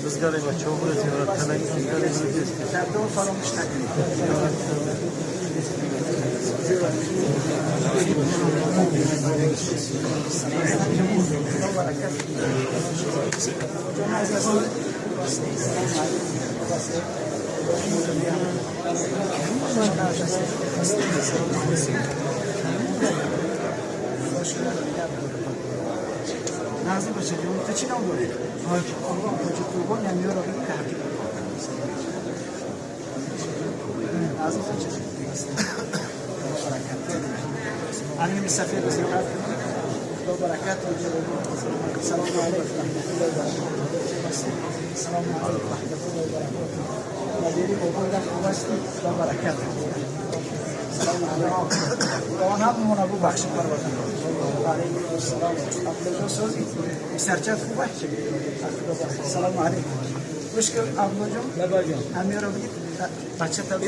بزرگای بچه ها برای زیارت کنند بزرگای بزرگیست در دو فراموش نکنید نازی باشه که اون تو چی نمونه؟ باشه تو با نمیاره رو که حقیقت نازی باشه علی مسافر بزرگ دو برکات سلام علیکم سلام علیکم ندیری بودن خواستی دو برکات سلام علیکم دوام هم منو بخش پروردگار علیکم السلام ابله سوزی سرچت خوبه سلام علیکم مشکل ابله جون امیر رو بگید بچه تا